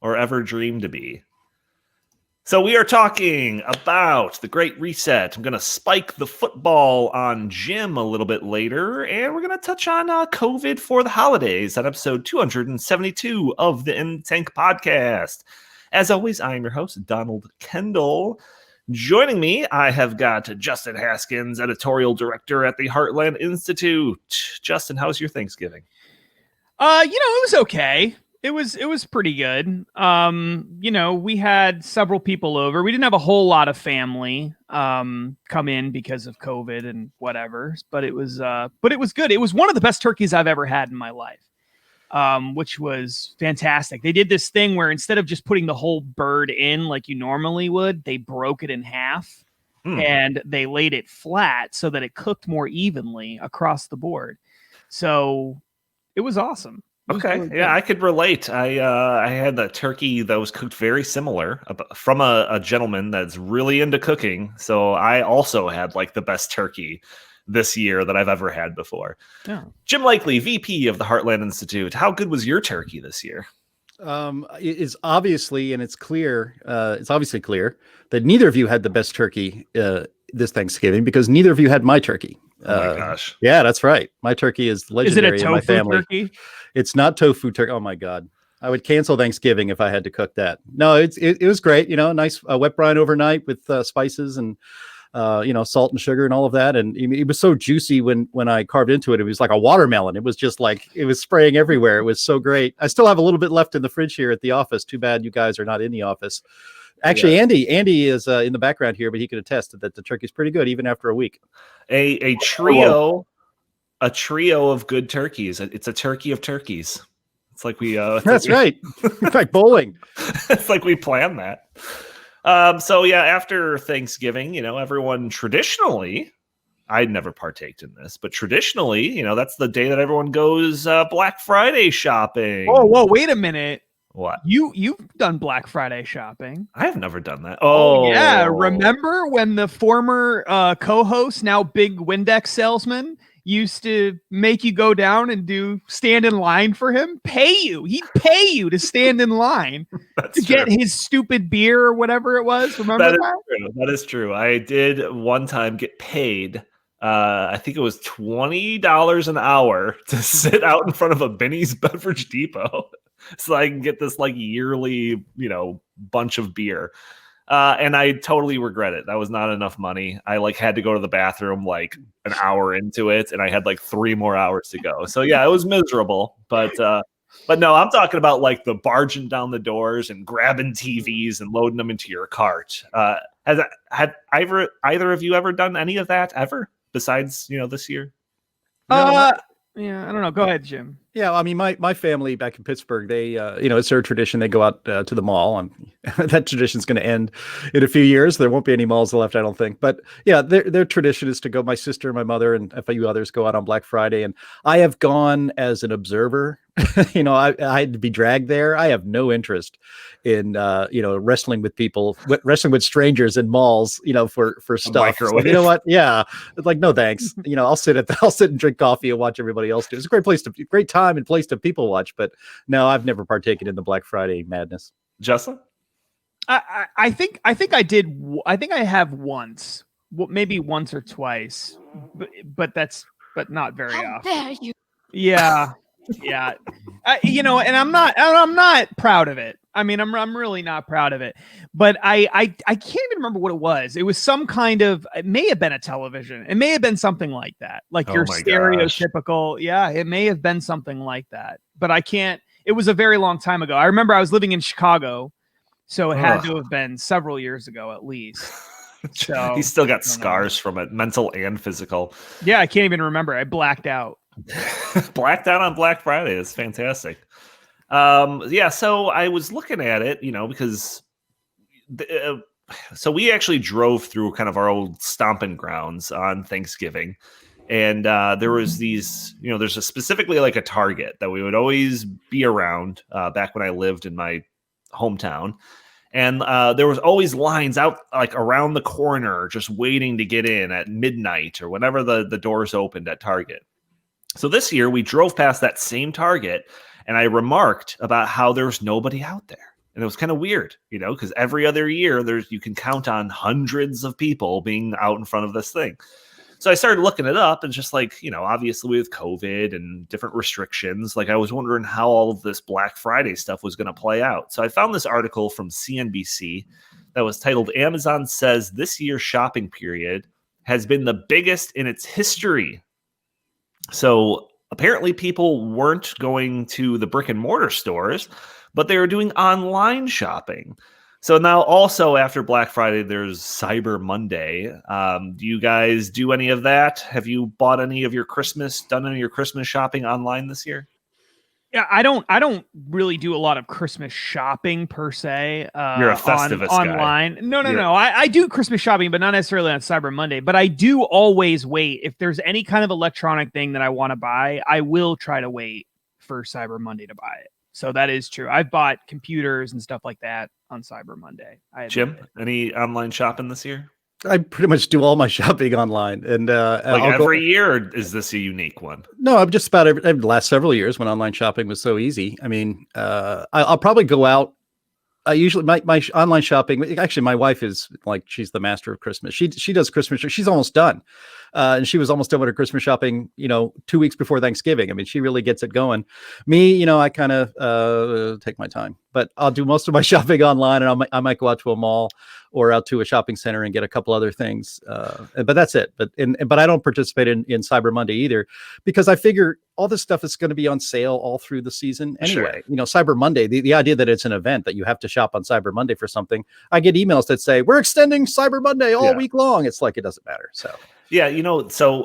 or ever dream to be. So we are talking about the Great Reset. I'm going to spike the football on Jim a little bit later, and we're going to touch on COVID for the holidays on episode 272 of the In Tank podcast. As always, I am your host, Donald Kendal. Joining me, I have got Justin Haskins, editorial director at the Heartland Institute. Justin, how's your Thanksgiving? It was okay. It was pretty good. We had several people over. We didn't have a whole lot of family come in because of COVID and whatever, but it was good. It was one of the best turkeys I've ever had in my life, which was fantastic. They did this thing where instead of just putting the whole bird in like you normally would, they broke it in half and they laid it flat so that it cooked more evenly across the board. So it was awesome. Okay, really I could relate. I had a turkey that was cooked very similar from a gentleman that's really into cooking. So I also had like the best turkey this year that I've ever had before. Yeah. Jim Likely, VP of the Heartland Institute. How good was your turkey this year? It's obviously, and it's obviously clear that neither of you had the best turkey this Thanksgiving because neither of you had my turkey. Oh my gosh. Yeah, that's right. My turkey is legendary in my family. Turkey? It's not tofu turkey. Oh my God. I would cancel Thanksgiving if I had to cook that. No, it was great. Nice wet brine overnight with spices and, salt and sugar and all of that. And it was so juicy when I carved into it. It was like a watermelon. It was just like, it was spraying everywhere. It was so great. I still have a little bit left in the fridge here at the office. Too bad you guys are not in the office. Actually, yeah. Andy is in the background here, but he could attest that the turkey's pretty good even after a week. A trio of good turkeys. It's a turkey of turkeys. It's like we. That's right. It's like bowling. It's like we planned that. So yeah, after Thanksgiving, everyone traditionally, I'd never partaked in this, but traditionally, that's the day that everyone goes Black Friday shopping. Whoa, wait a minute. What? You've done Black Friday shopping. I have never done that. Oh yeah. Remember when the former co-host, now big Windex salesman, used to make you go down and stand in line for him? He'd pay you to stand in line to get his stupid beer or whatever it was. Remember that? That is true. I did one time get paid. I think it was $20 an hour to sit out in front of a Benny's Beverage Depot so I can get this like yearly, bunch of beer. And I totally regret it. That was not enough money. I had to go to the bathroom like an hour into it, and I had like 3 more hours to go. So yeah, it was miserable. But no, I'm talking about like the barging down the doors and grabbing TVs and loading them into your cart. Had either of you ever done any of that ever besides this year? Yeah, I don't know. Go ahead, Jim. Yeah, I mean, my family back in Pittsburgh, they, it's their tradition. They go out to the mall, and that tradition's going to end in a few years. There won't be any malls left, I don't think. But yeah, their tradition is to go. My sister, my mother, and a few others go out on Black Friday, and I have gone as an observer. I had to be dragged there. I have no interest in wrestling with people, wrestling with strangers in malls, for stuff. So, you know what? Yeah, it's like no thanks. I'll sit and drink coffee and watch everybody else do. It's a great time and place to people watch. But no, I've never partaken in the Black Friday madness. Justin, I think I did. I think I have once, maybe once or twice, but not very often. How dare you? Yeah. Yeah. And I'm not proud of it. I mean, I'm really not proud of it, but I can't even remember what it was. It was some kind of, it may have been a television. It may have been something like that. Like your stereotypical. Gosh. Yeah. It may have been something like that, but it was a very long time ago. I remember I was living in Chicago, so it had to have been several years ago at least. So he's still got scars from it, mental and physical. Yeah. I can't even remember. I blacked out. Blacked out on Black Friday. That's fantastic. So I was looking at it, because so we actually drove through kind of our old stomping grounds on Thanksgiving, and there was these, there's specifically like a Target that we would always be around back when I lived in my hometown. And there was always lines out like around the corner just waiting to get in at midnight or whenever the doors opened at Target. So this year we drove past that same Target and I remarked about how there was nobody out there. And it was kind of weird, because every other year you can count on hundreds of people being out in front of this thing. So I started looking it up, and just like, obviously with COVID and different restrictions, like I was wondering how all of this Black Friday stuff was going to play out. So I found this article from CNBC that was titled, "Amazon says this year's shopping period has been the biggest in its history." So apparently people weren't going to the brick and mortar stores, but they were doing online shopping. So now also after Black Friday, there's Cyber Monday. Do you guys do any of that? Have you bought any of your done any of your Christmas shopping online this year? Yeah, I don't really do a lot of Christmas shopping per se. You're a Festivus online. guy. No. I do Christmas shopping, but not necessarily on Cyber Monday. But I do always wait. If there's any kind of electronic thing that I want to buy, I will try to wait for Cyber Monday to buy it. So that is true. I've bought computers and stuff like that on Cyber Monday. Jim, any online shopping this year? I pretty much do all my shopping online, and every year, or is this a unique one? No, I'm just about every the last several years when online shopping was so easy. I mean, I'll probably go out. I usually my online shopping. Actually, my wife is like, she's the master of Christmas. She does Christmas. She's almost done, and she was almost done with her Christmas shopping. 2 weeks before Thanksgiving. I mean, she really gets it going. Me, I kind of take my time, but I'll do most of my shopping online, and I might go out to a mall or out to a shopping center and get a couple other things. But that's it. But I don't participate in Cyber Monday either, because I figure all this stuff is going to be on sale all through the season anyway. Sure. Cyber Monday, the idea that it's an event that you have to shop on Cyber Monday for something. I get emails that say, we're extending Cyber Monday all week long. It's like, it doesn't matter. So. Yeah, so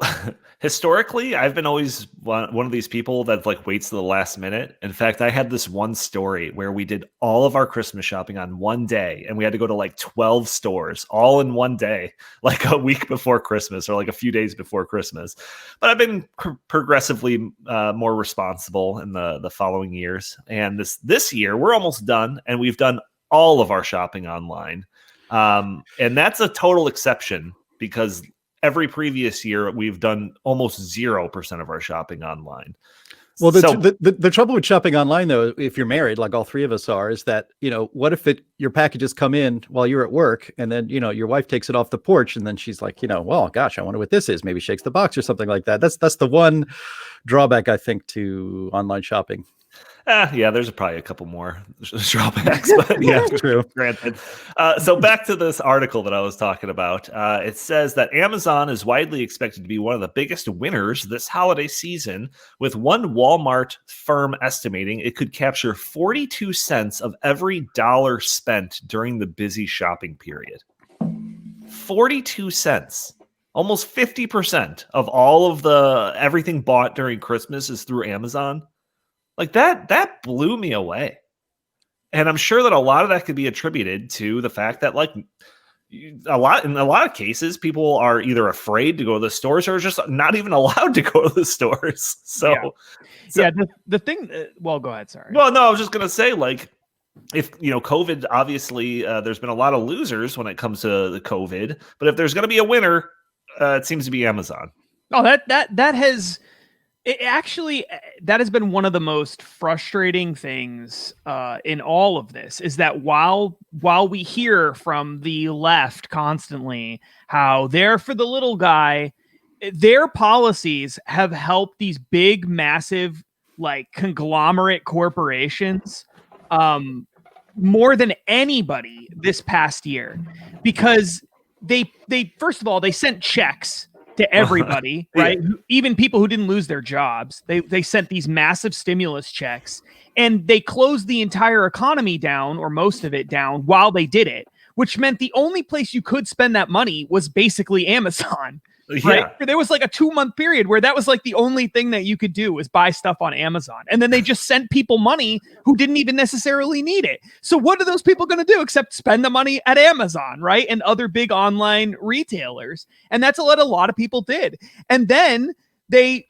historically, I've been always one of these people that like waits to the last minute. In fact, I had this one story where we did all of our Christmas shopping on one day, and we had to go to like 12 stores all in one day, like a week before Christmas or like a few days before Christmas. But I've been progressively more responsible in the following years. And this year, we're almost done, and we've done all of our shopping online. And that's a total exception, because every previous year, we've done almost 0% of our shopping online. Well, the trouble with shopping online, though, if you're married, like all three of us are, is that, what if your packages come in while you're at work, and then, your wife takes it off the porch, and then she's like, well, gosh, I wonder what this is. Maybe shakes the box or something like that. That's the one drawback, I think, to online shopping. Yeah, there's probably a couple more drawbacks, but yeah, true. Granted. So back to this article that I was talking about. It says that Amazon is widely expected to be one of the biggest winners this holiday season, with one Walmart firm estimating it could capture 42 cents of every dollar spent during the busy shopping period. 42 cents. Almost 50% of all of everything bought during Christmas is through Amazon. Like that blew me away. And I'm sure that a lot of that could be attributed to the fact that, like, in a lot of cases, people are either afraid to go to the stores or just not even allowed to go to the stores. So the thing, well, go ahead. Sorry. Well, no, I was just going to say, like, if, COVID, obviously there's been a lot of losers when it comes to the COVID, but if there's going to be a winner, it seems to be Amazon. Oh, that has been one of the most frustrating things in all of this, is that while we hear from the left constantly how they're for the little guy, their policies have helped these big, massive, like, conglomerate corporations more than anybody this past year, because they first of all, they sent checks to everybody, right? Yeah. Even people who didn't lose their jobs. They sent these massive stimulus checks, and they closed the entire economy down, or most of it down, while they did it, which meant the only place you could spend that money was basically Amazon. Right? Yeah. There was like a 2-month period where that was like the only thing that you could do was buy stuff on Amazon. And then they just sent people money who didn't even necessarily need it. So what are those people going to do except spend the money at Amazon, right? And other big online retailers. And that's what a lot of people did. And then they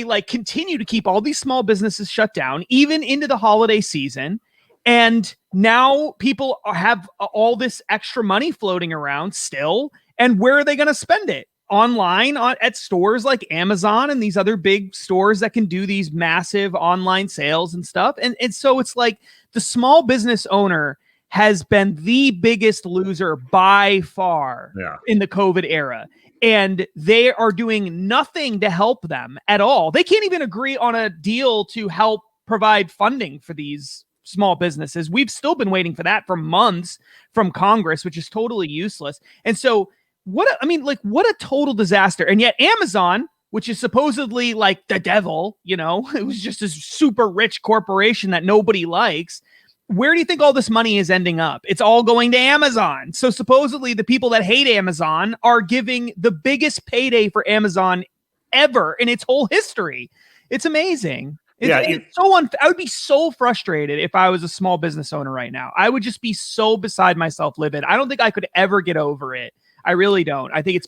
like continue to keep all these small businesses shut down, even into the holiday season. And now people have all this extra money floating around still. And where are they going to spend it? Online at stores like Amazon and these other big stores that can do these massive online sales and stuff. And so it's like the small business owner has been the biggest loser by far in the COVID era. And they are doing nothing to help them at all. They can't even agree on a deal to help provide funding for these small businesses. We've still been waiting for that for months from Congress, which is totally useless. And so what a total disaster. And yet Amazon, which is supposedly like the devil, it was just a super rich corporation that nobody likes. Where do you think all this money is ending up? It's all going to Amazon. So supposedly the people that hate Amazon are giving the biggest payday for Amazon ever in its whole history. It's amazing. It's so I would be so frustrated if I was a small business owner right now. I would just be so beside myself, livid. I don't think I could ever get over it. I really don't. I think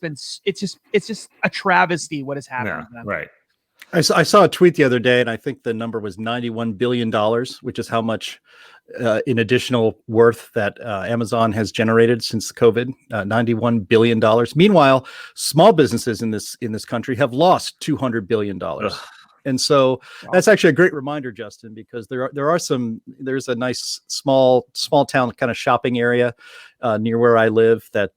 it's just a travesty what has happened to them. Right. I saw a tweet the other day, and I think the number was $91 billion, which is how much in additional worth that Amazon has generated since COVID, $91 billion. Meanwhile, small businesses in this country have lost $200 billion. Ugh. And so that's actually a great reminder, Justin, because there's a nice small town kind of shopping area near where I live that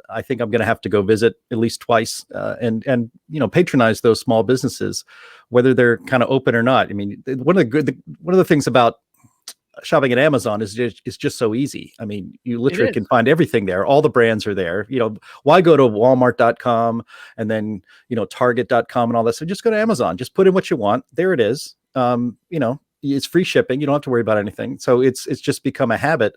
I think I'm going to have to go visit at least twice and patronize those small businesses, whether they're kind of open or not. I mean, one of the things about shopping at Amazon is just so easy. I mean, you literally can find everything there. All the brands are there. Why go to Walmart.com and then, Target.com and all that? So just go to Amazon, just put in what you want. There it is. It's free shipping. You don't have to worry about anything. So it's just become a habit.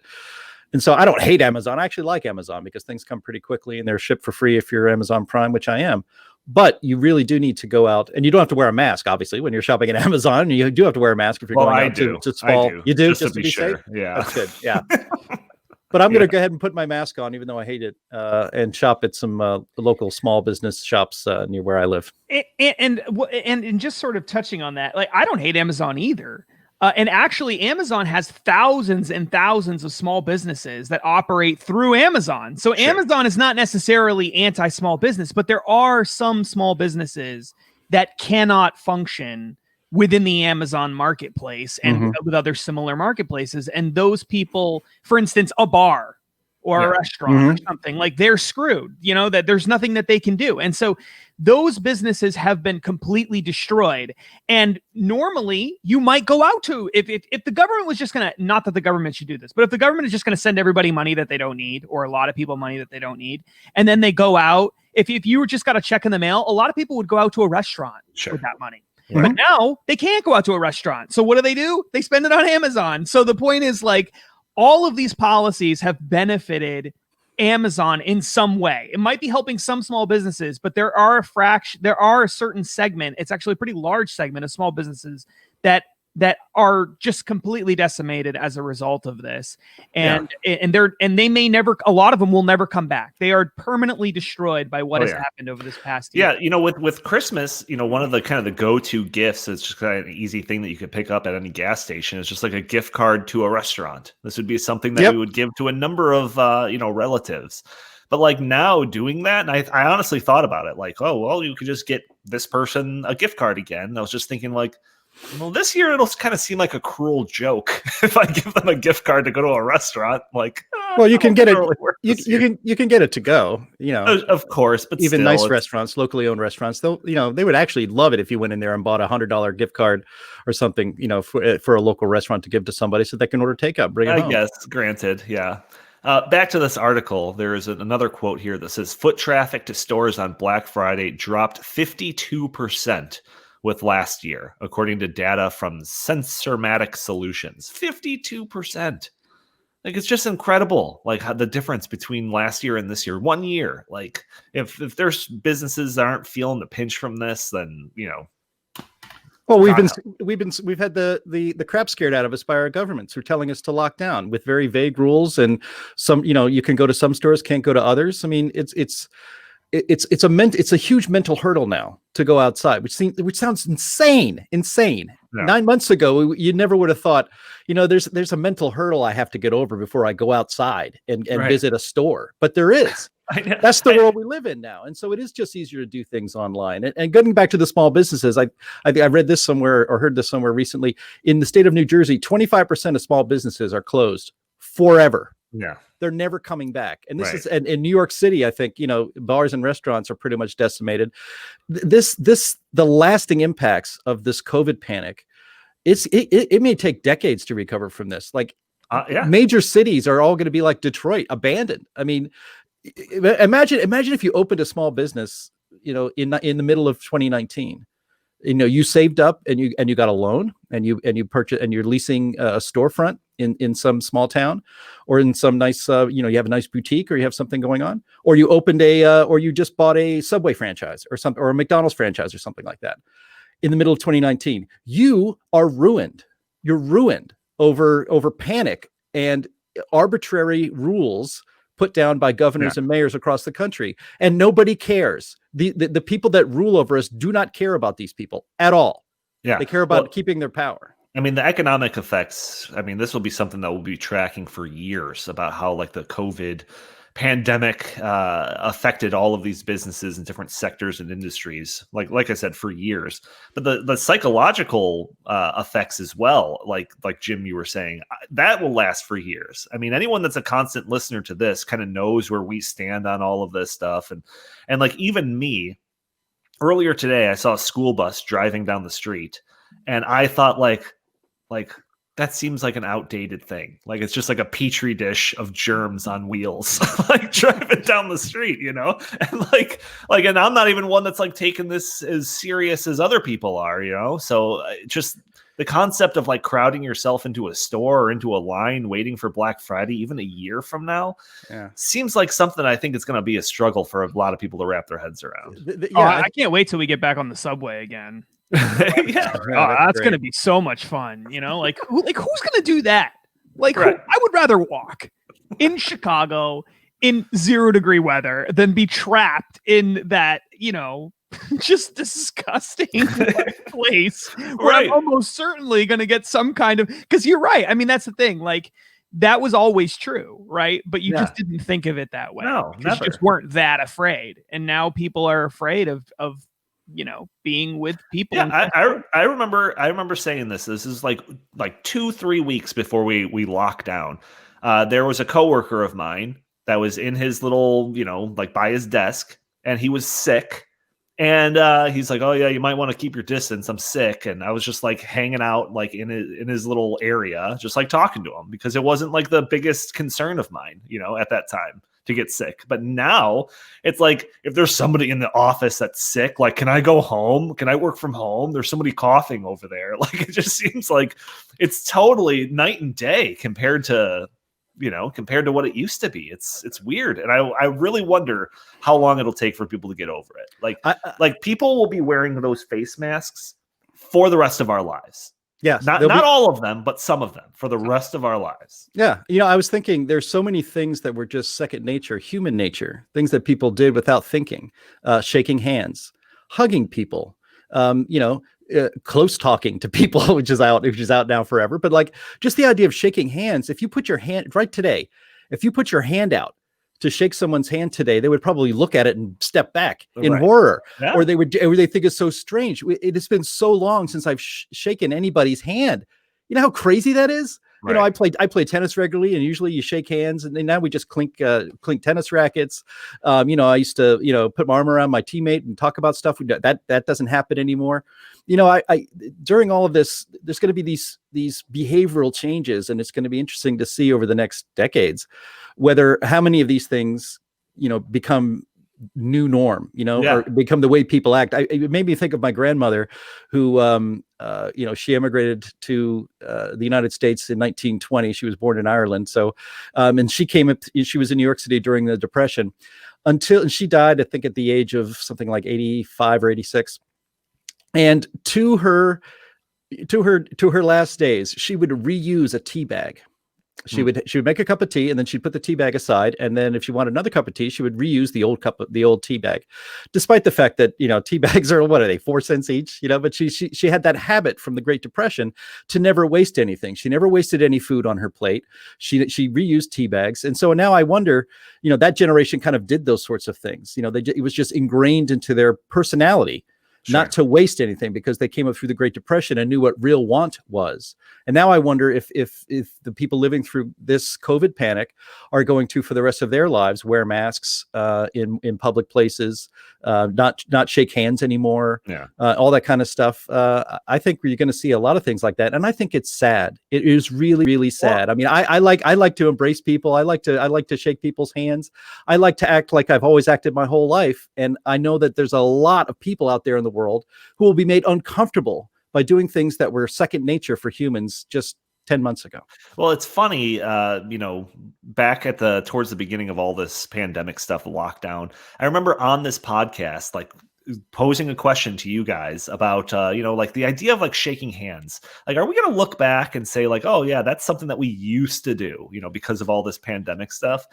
And so I don't hate Amazon. I actually like Amazon because things come pretty quickly and they're shipped for free if you're Amazon Prime, which I am. But you really do need to go out, and you don't have to wear a mask, obviously, when you're shopping at Amazon. You do have to wear a mask if you're going out to small. You do, just to be sure. Safe? Yeah. That's good. Yeah. But I'm going to go ahead and put my mask on, even though I hate it, and shop at some local small business shops near where I live. And just sort of touching on that, like, I don't hate Amazon either. And actually, Amazon has thousands and thousands of small businesses that operate through Amazon. So Amazon is not necessarily anti-small business, but there are some small businesses that cannot function within the Amazon marketplace and with other similar marketplaces. And those people, for instance, a bar or a restaurant or something, like, they're screwed, that there's nothing that they can do. And so those businesses have been completely destroyed. And normally you might go out to, if the government was just going to, not that the government should do this, but if the government is just going to send everybody money that they don't need, or a lot of people money that they don't need, and then they go out, if you were just got a check in the mail, a lot of people would go out to a restaurant with that money. Right. But now they can't go out to a restaurant. So what do? They spend it on Amazon. So the point is, like, all of these policies have benefited Amazon in some way. It might be helping some small businesses, but there are a certain segment, it's actually a pretty large segment of small businesses that are just completely decimated as a result of this. And they may never, a lot of them will never come back. They are permanently destroyed by what has happened over this past year. Yeah, with Christmas, one of the kind of the go-to gifts, it's just kind of an easy thing that you could pick up at any gas station. It's just like a gift card to a restaurant. This would be something that we would give to a number of relatives. But like now doing that, and I honestly thought about it, like, oh well, you could just get this person a gift card again. And I was just thinking, like, well, this year it'll kind of seem like a cruel joke if I give them a gift card to go to a restaurant. Like, well, you can get it. You can get it to go. Of course, but even still, nice restaurants, locally owned restaurants, they would actually love it if you went in there and bought $100 gift card or something, for a local restaurant to give to somebody so they can order takeout, bring it home. Yes, granted, yeah. Back to this article, there is another quote here that says foot traffic to stores on Black Friday dropped 52%. With last year, according to data from Sensormatic Solutions. 52%. Like, it's just incredible, like, how the difference between last year and this year. 1 year. Like, if there's businesses that aren't feeling the pinch from this, then Well, we've had the crap scared out of us by our governments who are telling us to lock down with very vague rules, and some, you can go to some stores, can't go to others. I mean, it's a huge mental hurdle now to go outside, which sounds insane. Yeah. 9 months ago, you never would have thought, there's a mental hurdle I have to get over before I go outside and visit a store. But there is. That's the world we live in now. And so it is just easier to do things online. And getting back to the small businesses, I read this somewhere or heard this somewhere recently. In the state of New Jersey, 25% of small businesses are closed forever. Yeah. They're never coming back. And this is, and in New York City, I think, bars and restaurants are pretty much decimated. The lasting impacts of this COVID panic, it may take decades to recover from this. Like, major cities are all going to be like Detroit, abandoned. I mean, imagine if you opened a small business, in the middle of 2019. You saved up and you got a loan and you purchase and you're leasing a storefront in some small town, or in some nice you have a nice boutique, or you have something going on, or you opened or you just bought a Subway franchise or something, or a McDonald's franchise or something like that in the middle of 2019. You are ruined. You're ruined over panic and arbitrary rules put down by governors and mayors across the country, and nobody cares. The people that rule over us do not care about these people at all. Yeah, they care about keeping their power. I mean, the economic effects, this will be something that we'll be tracking for years, about how like the COVID pandemic affected all of these businesses in different sectors and industries, like I said, for years. But the psychological effects as well, like Jim, you were saying, that will last for years. I mean, anyone that's a constant listener to this kind of knows where we stand on all of this stuff. And like, even me, earlier today, I saw a school bus driving down the street, and I thought like that seems like an outdated thing. Like, it's just like a petri dish of germs on wheels, like driving down the street, and and I'm not even one that's like taking this as serious as other people are, So just the concept of like crowding yourself into a store or into a line waiting for Black Friday, even a year from now, seems like something I think it's going to be a struggle for a lot of people to wrap their heads around. I can't wait till we get back on the subway again. That's gonna be so much fun. Like who's gonna do that? Like, I would rather walk in Chicago in 0-degree weather than be trapped in that just disgusting place where I'm almost certainly gonna get some kind of, because you're right. I mean, that's the thing. Like, that was always true, right? But you just didn't think of it that way. No, you just weren't that afraid, and now people are afraid of being with people. Yeah, I remember saying this. This is like 2-3 weeks before we locked down. There was a coworker of mine that was in his little, like by his desk, and he was sick. And he's like, "Oh yeah, you might want to keep your distance. I'm sick." And I was just like hanging out like in his little area, just like talking to him, because it wasn't like the biggest concern of mine, at that time, to get sick. But now it's like, if there's somebody in the office that's sick, like, can I go home? Can I work from home? There's somebody coughing over there. Like, it just seems like it's totally night and day compared to what it used to be. It's weird. And I really wonder how long it'll take for people to get over it. Like people will be wearing those face masks for the rest of our lives. Yes, not all of them, but some of them for the rest of our lives. Yeah. I was thinking there's so many things that were just second nature, human nature, things that people did without thinking, shaking hands, hugging people, close talking to people, which is out now forever. But like, just the idea of shaking hands, if you put your hand if you put your hand out to shake someone's hand today, they would probably look at it and step back in horror, or they think it's so strange. It has been so long since I've shaken anybody's hand. You know how crazy that is? Right. I play tennis regularly, and usually you shake hands, and then now we just clink tennis rackets. I used to, put my arm around my teammate and talk about stuff. That doesn't happen anymore. I during all of this, there's going to be these behavioral changes, and it's going to be interesting to see over the next decades how many of these things, become new norm, or become the way people act. It made me think of my grandmother, who, she immigrated to the United States in 1920. She was born in Ireland. So, and she was in New York City during the Depression and she died, I think, at the age of something like 85 or 86. And to her last days, she would reuse a tea bag. She would make a cup of tea, and then she'd put the tea bag aside. And then if she wanted another cup of tea, she would reuse the old tea bag, despite the fact that, tea bags are, what are they, 4 cents each, but she had that habit from the Great Depression to never waste anything. She never wasted any food on her plate. She reused tea bags. And so now I wonder, that generation kind of did those sorts of things. It was just ingrained into their personality. Sure. Not to waste anything, because they came up through the Great Depression and knew what real want was. And now I wonder if the people living through this COVID panic are going to, for the rest of their lives, wear masks in public places, not shake hands anymore, all that kind of stuff. I think you're going to see a lot of things like that, and I think it's sad. It is really, really sad. Well, I mean, I like to embrace people. I like to shake people's hands. I like to act like I've always acted my whole life, and I know that there's a lot of people out there in the world who will be made uncomfortable by doing things that were second nature for humans just 10 months ago. Well, it's funny, back at towards the beginning of all this pandemic stuff, lockdown, I remember on this podcast, like, posing a question to you guys about, like the idea of like shaking hands. Like, are we going to look back and say like, oh yeah, that's something that we used to do, because of all this pandemic stuff?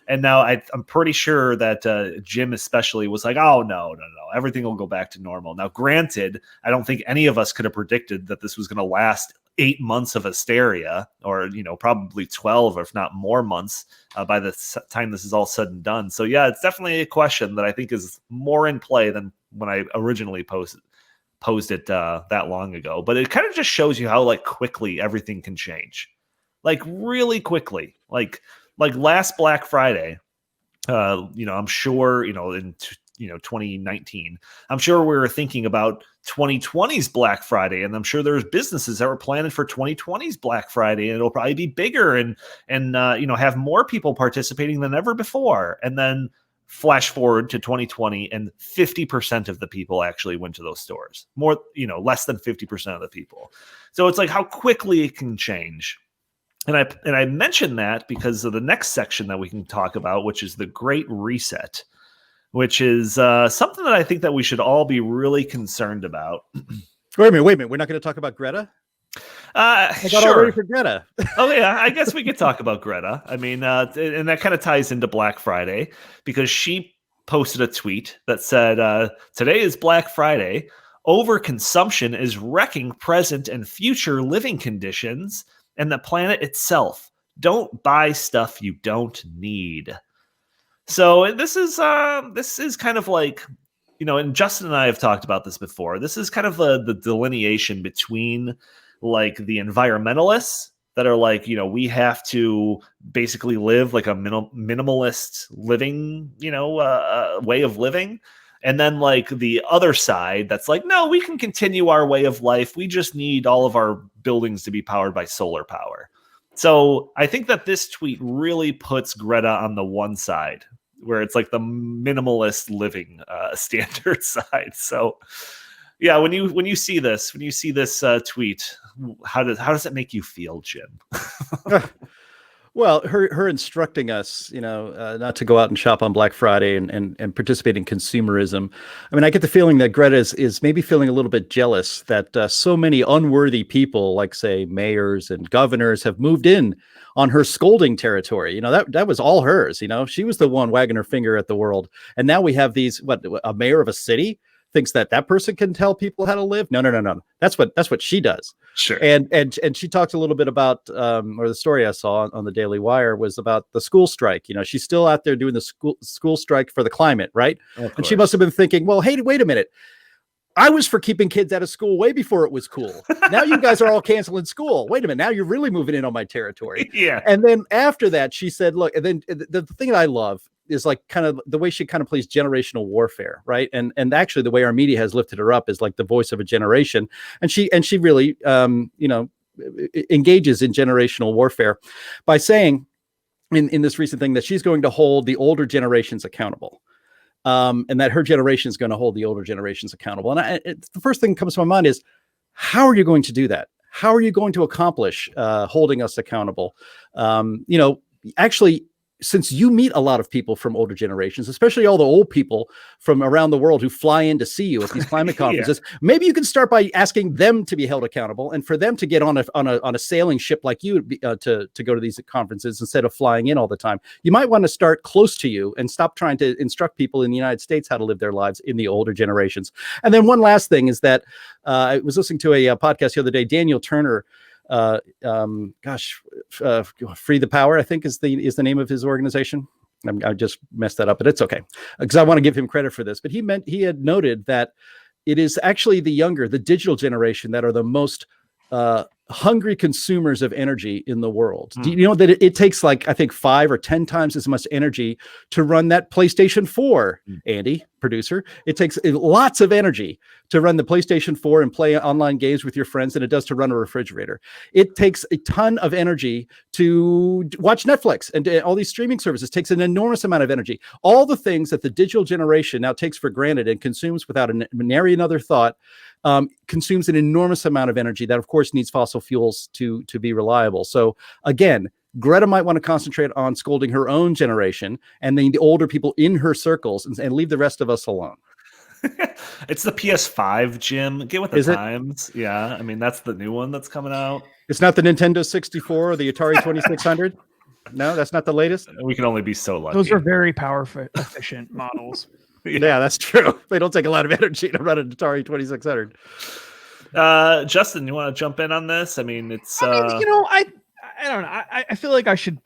And now I'm pretty sure that Jim especially was like, oh, no, everything will go back to normal. Now, granted, I don't think any of us could have predicted that this was going to last 8 months of hysteria, or, probably 12, or if not more months by the time this is all said and done. So, yeah, it's definitely a question that I think is more in play than when I originally posed it that long ago. But it kind of just shows you how like quickly everything can change, like really quickly, like last Black Friday, I'm sure, in 2019, I'm sure we were thinking about 2020's Black Friday, and I'm sure there's businesses that were planning for 2020's Black Friday, and it'll probably be bigger and have more people participating than ever before. And then flash forward to 2020, and 50% of the people actually went to those stores. More, less than 50% of the people. So it's like how quickly it can change. And I mentioned that because of the next section that we can talk about, which is the Great Reset, which is something that I think that we should all be really concerned about. Wait a minute. We're not going to talk about Greta? I got all ready for Greta. Oh, yeah. I guess we could talk about Greta. I mean, and that kind of ties into Black Friday, because she posted a tweet that said, today is Black Friday. Overconsumption is wrecking present and future living conditions and the planet itself. Don't buy stuff you don't need. So this is kind of like, and Justin and I have talked about this before. This is kind of the delineation between like the environmentalists that are like, we have to basically live like a minimalist living, way of living. And then like the other side that's like, no, we can continue our way of life. We just need all of our buildings to be powered by solar power. So I think that this tweet really puts Greta on the one side, where it's like the minimalist living standard side. So yeah, when you see this tweet, how does it make you feel, Jim? Well, her instructing us, not to go out and shop on Black Friday and participate in consumerism. I mean, I get the feeling that Greta is maybe feeling a little bit jealous that so many unworthy people, like say mayors and governors, have moved in on her scolding territory. That was all hers. She was the one wagging her finger at the world, and now we have these. A mayor of a city thinks that person can tell people how to live. No. That's what she does. Sure. And she talked a little bit about, or the story I saw on the Daily Wire was about the school strike. She's still out there doing the school strike for the climate, right? And she must have been thinking, well, hey, wait a minute. I was for keeping kids out of school way before it was cool. Now you guys are all canceling school. Wait a minute. Now you're really moving in on my territory. Yeah. And then after that, she said, look, and then the thing that I love is like kind of the way she kind of plays generational warfare, right? And actually the way our media has lifted her up is like the voice of a generation. And she really, engages in generational warfare by saying in this recent thing that she's going to hold the older generations accountable. And that her generation is going to hold the older generations accountable. And the first thing that comes to my mind is, how are you going to do that? How are you going to accomplish holding us accountable? Actually, since you meet a lot of people from older generations, especially all the old people from around the world who fly in to see you at these climate conferences, maybe you can start by asking them to be held accountable, and for them to get on a sailing ship like you to go to these conferences instead of flying in all the time. You might want to start close to you and stop trying to instruct people in the United States how to live their lives in the older generations. And then one last thing is that I was listening to a podcast the other day. Daniel Turner, Free the Power, I think is the name of his organization. I just messed that up, but it's okay, because I want to give him credit for this. But he had noted that it is actually the digital generation that are the most hungry consumers of energy in the world. Do you know that it takes like, I think 5 or 10 times as much energy to run that PlayStation 4, Andy, producer? It takes lots of energy to run the PlayStation 4 and play online games with your friends than it does to run a refrigerator. It takes a ton of energy to watch Netflix and all these streaming services. It takes an enormous amount of energy. All the things that the digital generation now takes for granted and consumes without nary another thought, consumes an enormous amount of energy that, of course, needs fossil fuels to be reliable. So again, Greta might want to concentrate on scolding her own generation and then the older people in her circles and leave the rest of us alone. It's the PS5, Jim. Get with the times. Yeah, I mean, that's the new one that's coming out. It's not the Nintendo 64 or the Atari 2600? No, that's not the latest? We can only be so lucky. Those are very power efficient models. Yeah, that's true. They don't take a lot of energy to run an Atari 2600. Justin, you want to jump in on this? I mean, it's. I don't know. I feel like I should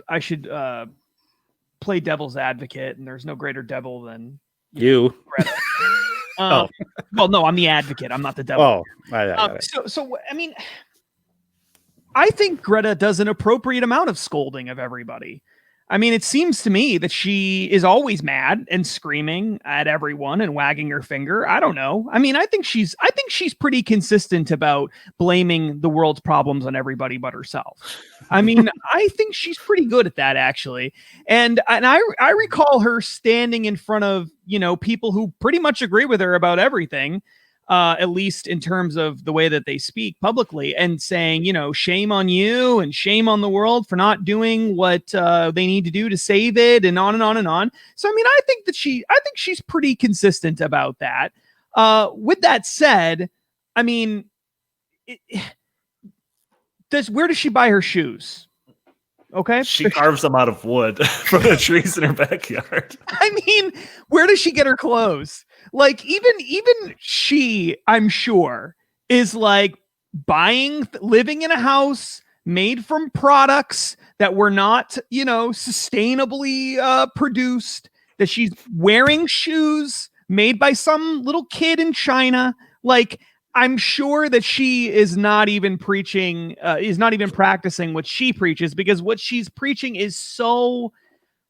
play devil's advocate, and there's no greater devil than you. Greta. Well, no, I'm the advocate. I'm not the devil. So I mean, I think Greta does an appropriate amount of scolding of everybody. I mean, it seems to me that she is always mad and screaming at everyone and wagging her finger. I don't know. I mean, I think she's pretty consistent about blaming the world's problems on everybody but herself. I mean, I think she's pretty good at that, actually. And I recall her standing in front of, people who pretty much agree with her about everything. At least in terms of the way that they speak publicly, and saying, shame on you and shame on the world for not doing what they need to do to save it, and on and on and on. So, I mean, I think she's pretty consistent about that. With that said, I mean, where does she buy her shoes? Okay. She carves them out of wood from the trees in her backyard. I mean, where does she get her clothes? Like, even she, I'm sure, is like living in a house made from products that were not, sustainably produced, that she's wearing shoes made by some little kid in China. Like, I'm sure that she is not even practicing what she preaches, because what she's preaching is so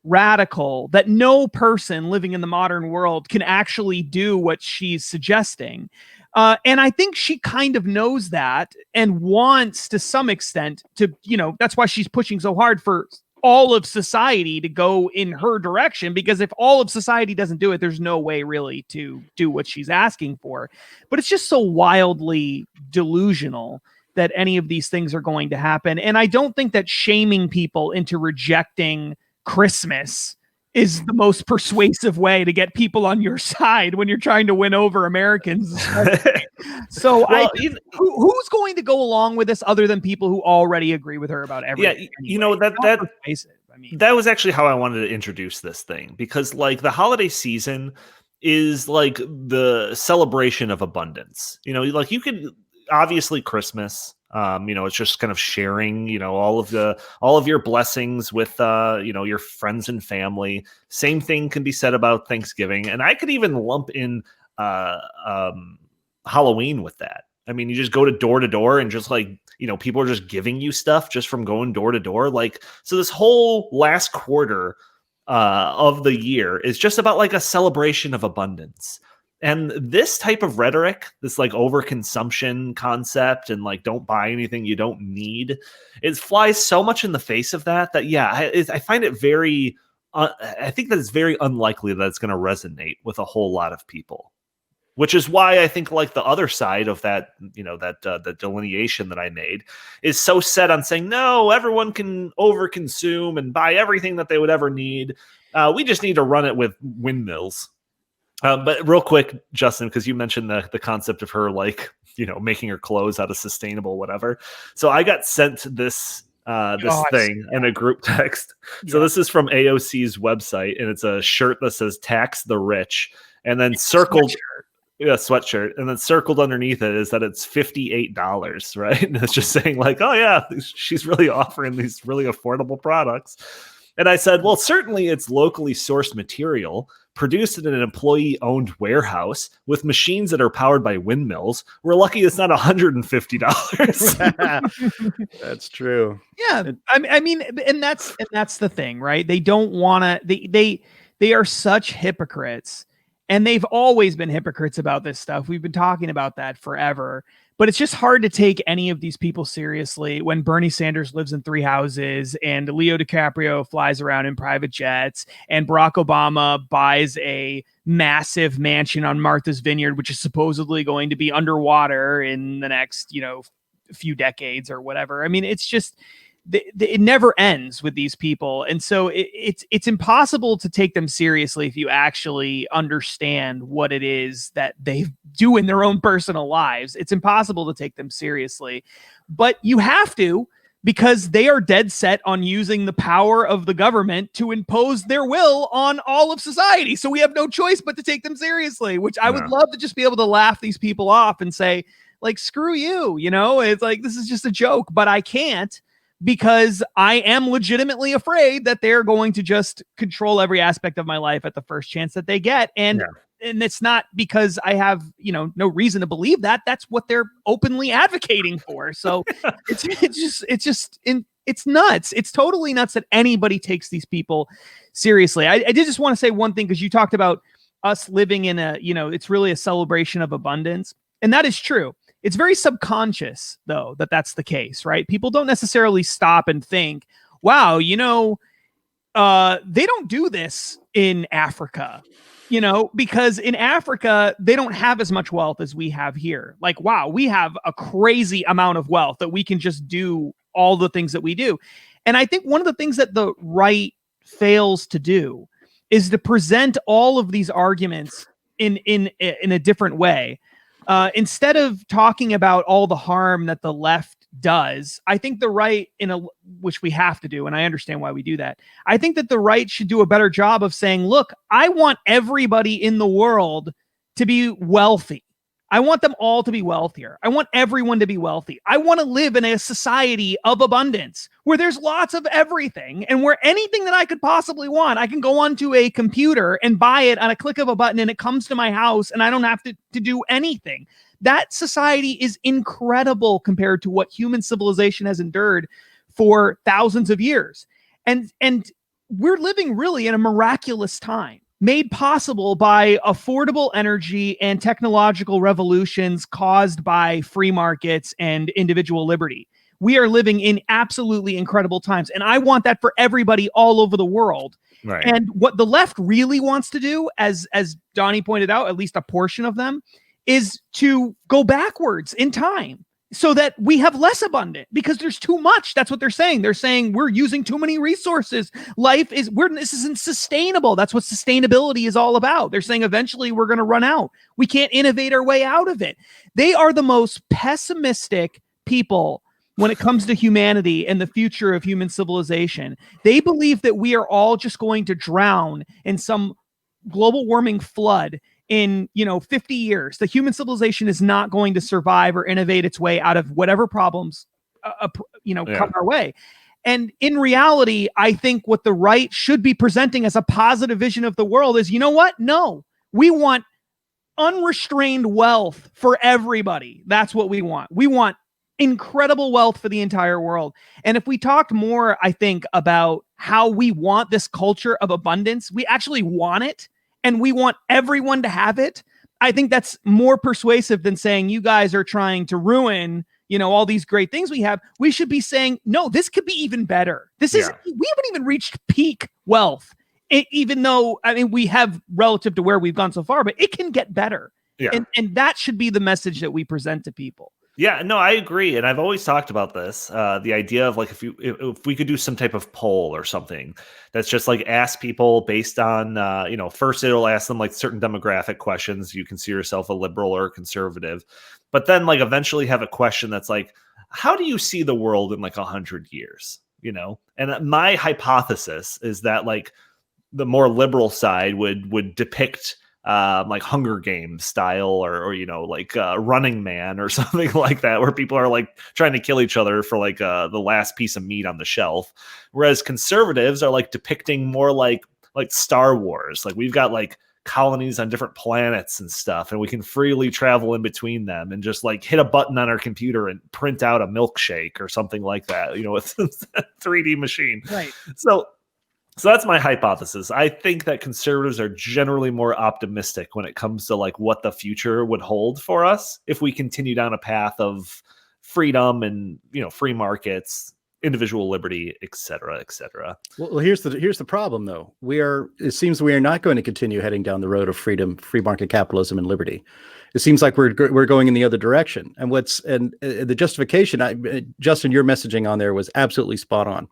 radical that no person living in the modern world can actually do what she's suggesting. And I think she kind of knows that and wants, to some extent, to, that's why she's pushing so hard for all of society to go in her direction, because if all of society doesn't do it, there's no way really to do what she's asking for. But it's just so wildly delusional that any of these things are going to happen. And I don't think that shaming people into rejecting Christmas is the most persuasive way to get people on your side when you're trying to win over Americans. So who's going to go along with this other than people who already agree with her about everything? Yeah, anyway? That was actually how I wanted to introduce this thing, because like the holiday season is like the celebration of abundance. Like you could obviously Christmas. It's just kind of sharing, all of your blessings with, your friends and family. Same thing can be said about Thanksgiving. And I could even lump in Halloween with that. I mean, you just go to door and just like, people are just giving you stuff just from going door to door. Like, so this whole last quarter of the year is just about like a celebration of abundance. And this type of rhetoric, this like overconsumption concept and like don't buy anything you don't need, it flies so much in the face of that I find it very, I think that it's very unlikely that it's going to resonate with a whole lot of people. which is why I think like the other side of that, the delineation that I made is so set on saying, no, everyone can overconsume and buy everything that they would ever need. We just need to run it with windmills. But real quick, Justin, because you mentioned the concept of her like, making her clothes out of sustainable whatever. So I got sent this thing in a group text. Yeah. So this is from AOC's website, and it's a shirt that says "Tax the Rich," and then circled. Sweatshirt, and then circled underneath it is that it's $58, right? And it's just saying like, oh yeah, she's really offering these really affordable products. And I said, well, certainly it's locally sourced material produced in an employee-owned warehouse with machines that are powered by windmills. We're lucky it's not $150. That's true. Yeah, I mean, and that's the thing, right? They don't want to. They are such hypocrites. And they've always been hypocrites about this stuff. We've been talking about that forever. But it's just hard to take any of these people seriously when Bernie Sanders lives in 3 houses and Leo DiCaprio flies around in private jets and Barack Obama buys a massive mansion on Martha's Vineyard, which is supposedly going to be underwater in the next, few decades or whatever. I mean, it's just... it never ends with these people. And so it's impossible to take them seriously if you actually understand what it is that they do in their own personal lives. It's impossible to take them seriously, but you have to, because they are dead set on using the power of the government to impose their will on all of society. So we have no choice but to take them seriously, which I would love to just be able to laugh these people off and say, like, screw you, it's like, this is just a joke, but I can't. Because I am legitimately afraid that they're going to just control every aspect of my life at the first chance that they get. And it's not because I have, no reason to believe that. That's what they're openly advocating for. So it's nuts. It's totally nuts that anybody takes these people seriously. I did just want to say one thing, because you talked about us living in it's really a celebration of abundance. And that is true. It's very subconscious, though, that's the case, right? People don't necessarily stop and think, wow, they don't do this in Africa, because in Africa, they don't have as much wealth as we have here. Like, wow, we have a crazy amount of wealth that we can just do all the things that we do. And I think one of the things that the right fails to do is to present all of these arguments in a different way. Instead of talking about all the harm that the left does, I think the right, which we have to do, and I understand why we do that, I think that the right should do a better job of saying, look, I want everybody in the world to be wealthy. I want them all to be wealthier. I want everyone to be wealthy. I want to live in a society of abundance where there's lots of everything, and where anything that I could possibly want, I can go onto a computer and buy it on a click of a button and it comes to my house and I don't have to do anything. That society is incredible compared to what human civilization has endured for thousands of years. And we're living really in a miraculous time, made possible by affordable energy and technological revolutions caused by free markets and individual liberty. We are living in absolutely incredible times. And I want that for everybody all over the world. Right. And what the left really wants to do, as Donnie pointed out, at least a portion of them, is to go backwards in time so that we have less abundant, because there's too much. That's what they're saying. They're saying we're using too many resources. This isn't sustainable. That's what sustainability is all about. They're saying eventually we're going to run out. We can't innovate our way out of it. They are the most pessimistic people when it comes to humanity and the future of human civilization. They believe that we are all just going to drown in some global warming flood in 50 years. The human civilization is not going to survive or innovate its way out of whatever problems come our way. And in reality, I think what the right should be presenting as a positive vision of the world is, no, we want unrestrained wealth for everybody. That's what we want. We want incredible wealth for the entire world. And if we talked more, I think, about how we want this culture of abundance, we actually want it, and we want everyone to have it, I think that's more persuasive than saying you guys are trying to ruin, all these great things we have. We should be saying, no, this could be even better. We haven't even reached peak wealth, even though, we have relative to where we've gone so far, but it can get better. Yeah. And that should be the message that we present to people. Yeah, no, I agree, and I've always talked about this. The idea of like if we could do some type of poll or something that's just like ask people based on first it'll ask them like certain demographic questions. You consider yourself a liberal or a conservative, but then like eventually have a question that's like, how do you see the world in like 100 years? And my hypothesis is that like the more liberal side would depict like Hunger Games style or like Running Man or something like that, where people are like trying to kill each other for like the last piece of meat on the shelf, whereas conservatives are like depicting more like Star Wars. Like we've got like colonies on different planets and stuff, and we can freely travel in between them and just like hit a button on our computer and print out a milkshake or something like that, with a 3D machine. Right. So that's my hypothesis. I think that conservatives are generally more optimistic when it comes to like what the future would hold for us if we continue down a path of freedom and free markets, individual liberty, et cetera, et cetera. Well, here's the problem though. It seems we are not going to continue heading down the road of freedom, free market capitalism, and liberty. It seems like we're going in the other direction. And the justification, Justin, your messaging on there was absolutely spot on.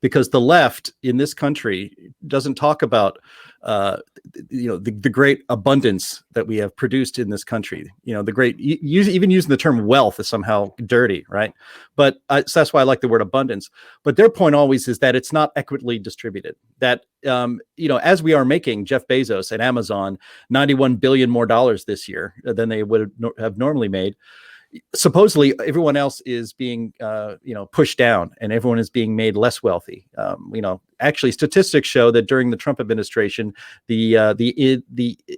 Because the left in this country doesn't talk about, the great abundance that we have produced in this country. The great, even using the term wealth is somehow dirty, right? But so that's why I like the word abundance. But their point always is that it's not equitably distributed. That as we are making Jeff Bezos and Amazon $91 billion more this year than they would have normally made. Supposedly everyone else is being pushed down and everyone is being made less wealthy. Actually statistics show that during the Trump administration, the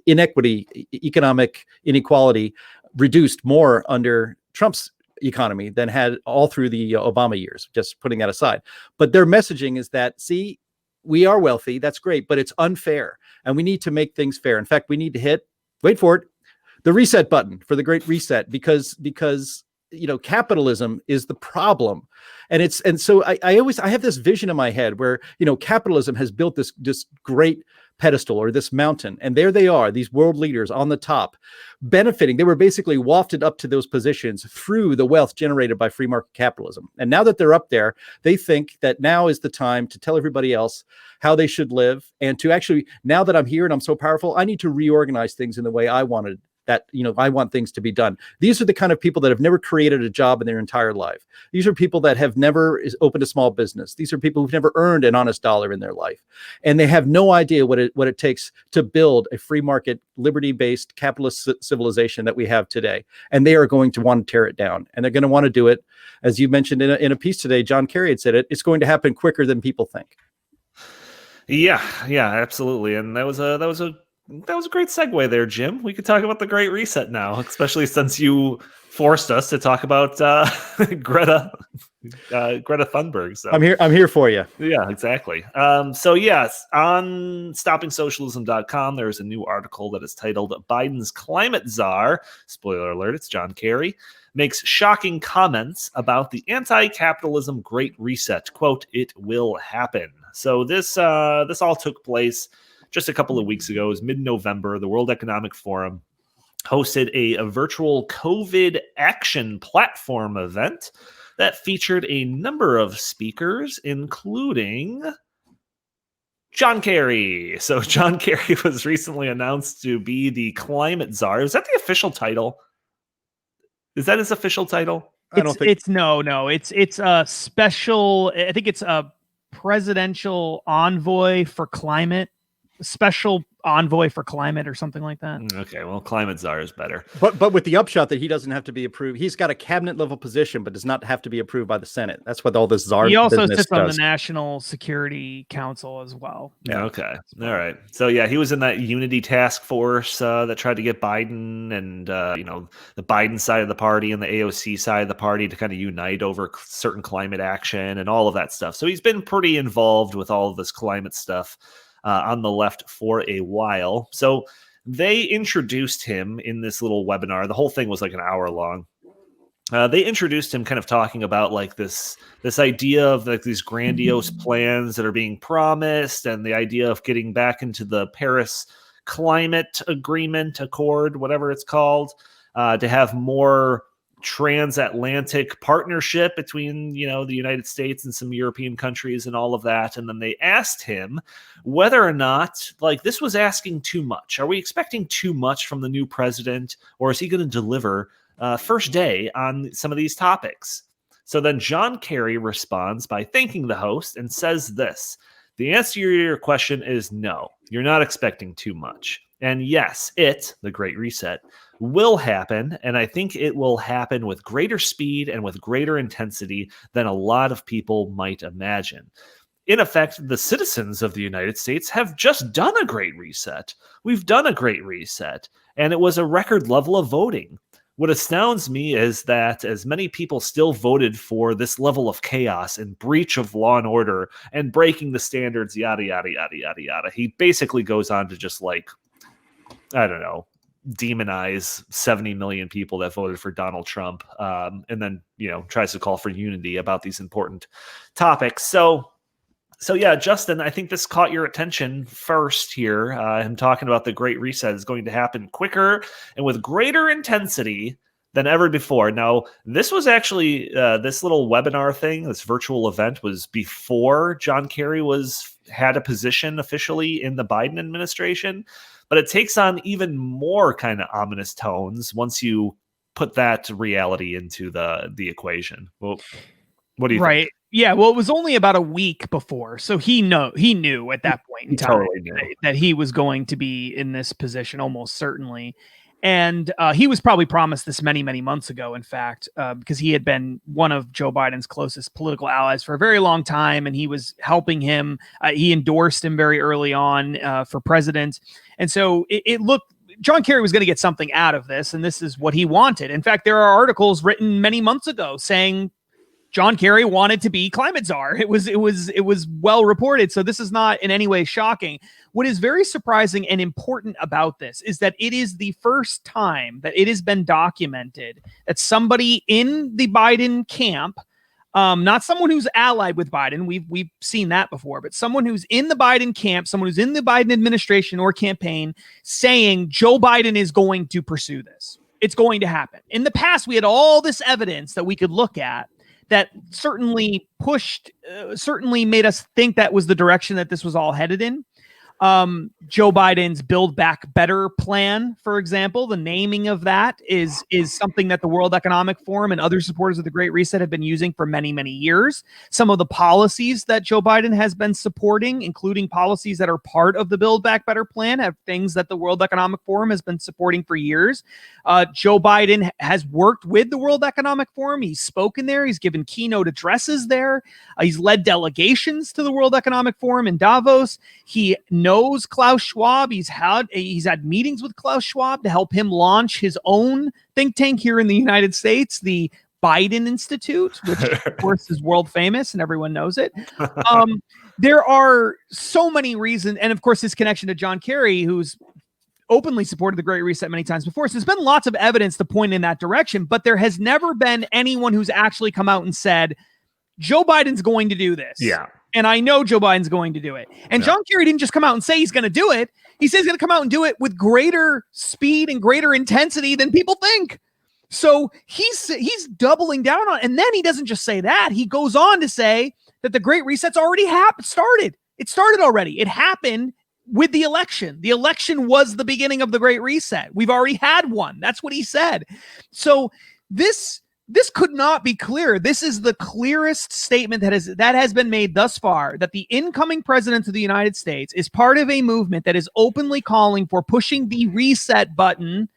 inequity, economic inequality reduced more under Trump's economy than had all through the Obama years, just putting that aside. But their messaging is that, see, we are wealthy, that's great, but it's unfair and we need to make things fair. In fact, we need to hit, wait for it, the reset button for the Great Reset, because capitalism is the problem, and so I have this vision in my head where capitalism has built this great pedestal or this mountain, and there they are, these world leaders on the top, benefiting. They were basically wafted up to those positions through the wealth generated by free market capitalism, and now that they're up there, they think that now is the time to tell everybody else how they should live, and to actually, now that I'm here and I'm so powerful, I need to reorganize things in the way I wanted. That, I want things to be done. These are the kind of people that have never created a job in their entire life. These are people that have never opened a small business. These are people who've never earned an honest dollar in their life. And they have no idea what it takes to build a free market, liberty-based capitalist civilization that we have today. And they are going to want to tear it down. And they're going to want to do it, as you mentioned in a piece today, John Kerry had said it's going to happen quicker than people think. Yeah, absolutely. And that was a great segue there, Jim. We could talk about the Great Reset now, especially since you forced us to talk about Greta Thunberg. So I'm here for you. Yeah, exactly. So yes, on stoppingsocialism.com, there's a new article that is titled "Biden's Climate Czar." Spoiler alert: it's John Kerry. Makes shocking comments about the anti-capitalism Great Reset. Quote, "It will happen." So this all took place just a couple of weeks ago. It was mid-November. The World Economic Forum hosted a virtual COVID action platform event that featured a number of speakers, including John Kerry. So John Kerry was recently announced to be the Climate Czar. Is that the official title? Is that his official title? It's a special, I think it's a presidential envoy for climate. Special envoy for climate or something like that. Okay, well, Climate Czar is better. But with the upshot that he doesn't have to be approved. He's got a cabinet level position, but does not have to be approved by the Senate. That's what all this czar. He also sits on the National Security Council as well. Yeah. Okay. All right. So yeah, he was in that unity task force that tried to get Biden and the Biden side of the party and the AOC side of the party to kind of unite over certain climate action and all of that stuff. So he's been pretty involved with all of this climate stuff on the left for a while. So they introduced him in this little webinar. The whole thing was like an hour long. They introduced him kind of talking about like this idea of like these grandiose plans that are being promised and the idea of getting back into the Paris climate accord, whatever it's called, to have more transatlantic partnership between, the United States and some European countries and all of that. And then they asked him whether or not, this was asking too much. Are we expecting too much from the new president, or is he going to deliver first day on some of these topics? So then John Kerry responds by thanking the host and says this: the answer to your question is no, you're not expecting too much. And yes, the Great Reset, will happen, and I think it will happen with greater speed and with greater intensity than a lot of people might imagine. In effect, the citizens of the United States have just done a Great Reset. We've done a Great Reset, and it was a record level of voting. What astounds me is that as many people still voted for this level of chaos and breach of law and order and breaking the standards, yada, yada, yada, yada, yada. He basically goes on to just I don't know, demonize 70 million people that voted for Donald Trump, and then, tries to call for unity about these important topics. So yeah, Justin, I think this caught your attention first here. Him talking about the Great Reset is going to happen quicker and with greater intensity than ever before. Now, this was actually, this little webinar thing, this virtual event, was before John Kerry had a position officially in the Biden administration. But it takes on even more kind of ominous tones once you put that reality into the equation. Well, what do you think? Yeah, well, it was only about a week before, so he knew at that point in time that he was going to be in this position, almost certainly. And he was probably promised this many, many months ago, in fact, because he had been one of Joe Biden's closest political allies for a very long time, and he was helping him. He endorsed him very early on for president. And so it looked, John Kerry was going to get something out of this, and this is what he wanted. In fact, there are articles written many months ago saying John Kerry wanted to be climate czar. It was well reported. So this is not in any way shocking. What is very surprising and important about this is that it is the first time that it has been documented that somebody in the Biden camp, not someone who's allied with Biden, we've seen that before, but someone who's in the Biden camp, someone who's in the Biden administration or campaign, saying Joe Biden is going to pursue this. It's going to happen. In the past, we had all this evidence that we could look at that certainly made us think that was the direction that this was all headed in. Joe Biden's Build Back Better plan, for example, the naming of that is something that the World Economic Forum and other supporters of the Great Reset have been using for many, many years. Some of the policies that Joe Biden has been supporting, including policies that are part of the Build Back Better plan, have things that the World Economic Forum has been supporting for years. Joe Biden has worked with the World Economic Forum. He's spoken there. He's given keynote addresses there. He's led delegations to the World Economic Forum in Davos. He knows Klaus Schwab. He's had meetings with Klaus Schwab to help him launch his own think tank here in the United States, the Biden Institute, which of course is world famous and everyone knows it. There are so many reasons, and of course his connection to John Kerry, who's openly supported the Great Reset many times before. So there's been lots of evidence to point in that direction, but there has never been anyone who's actually come out and said, Joe Biden's going to do this. Yeah. And I know Joe Biden's going to do it. And John Kerry didn't just come out and say he's going to do it. He says he's going to come out and do it with greater speed and greater intensity than people think. So he's doubling down on it. And then he doesn't just say that. He goes on to say that the Great Reset's already started. It started already. It happened with the election. The election was the beginning of the Great Reset. We've already had one. That's what he said. So this could not be clearer. This is the clearest statement that has been made thus far, that the incoming president of the United States is part of a movement that is openly calling for pushing the reset button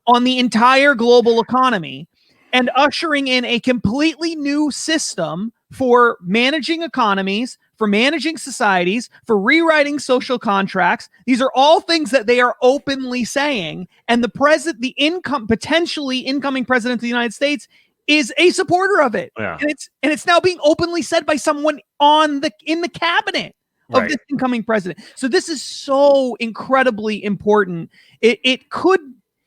on the entire global economy and ushering in a completely new system for managing economies, for managing societies, for rewriting social contracts. These are all things that they are openly saying. And potentially incoming president of the United States is a supporter of it. Yeah. And it's now being openly said by someone in the cabinet of this incoming president. So this is so incredibly important. It could,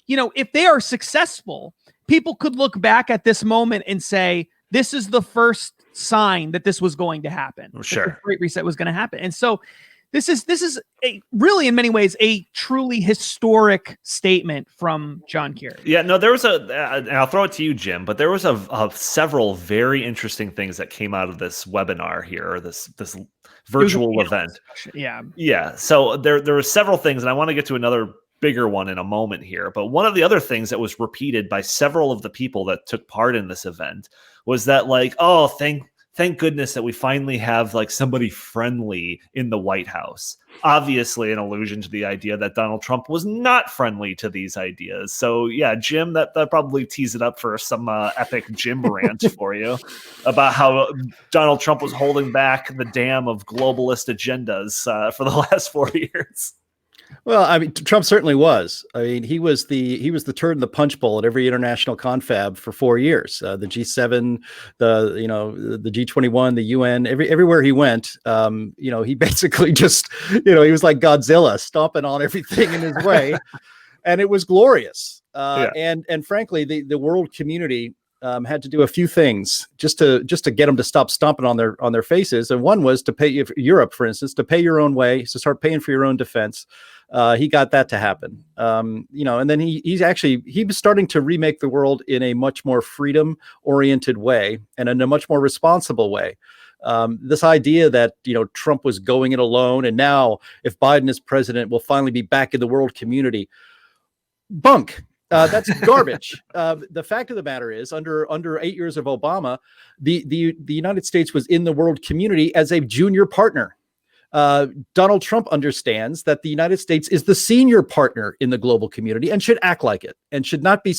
if they are successful, people could look back at this moment and say, this is the first sign that this was going to happen. Sure. The Great Reset was going to happen. And so This is a really, in many ways, a truly historic statement from John Kerry. Yeah, no, there was and I'll throw it to you, Jim, but there was a several very interesting things that came out of this webinar here, or this virtual event. Yeah. Yeah. So there were several things, and I want to get to another bigger one in a moment here. But one of the other things that was repeated by several of the people that took part in this event was that, like, oh, thank goodness that we finally have like somebody friendly in the White House. Obviously an allusion to the idea that Donald Trump was not friendly to these ideas. So yeah, Jim, that probably tees it up for some epic Jim rant for you about how Donald Trump was holding back the dam of globalist agendas for the last 4 years. Well, I mean, Trump certainly was. I mean, he was the turd in the punch bowl at every international confab for 4 years. The G7, the G21, the UN, everywhere he went, he basically just, he was like Godzilla, stomping on everything in his way, and it was glorious. And frankly, the world community had to do a few things just to get them to stop stomping on their faces. And one was to pay Europe, for instance, to pay your own way, to start paying for your own defense. He got that to happen. And then he was starting to remake the world in a much more freedom oriented way and in a much more responsible way. This idea that, Trump was going it alone, and now if Biden is president, we'll finally be back in the world community. Bunk. That's garbage. The fact of the matter is, under 8 years of Obama, the United States was in the world community as a junior partner. Donald Trump understands that the United States is the senior partner in the global community and should act like it, and should not be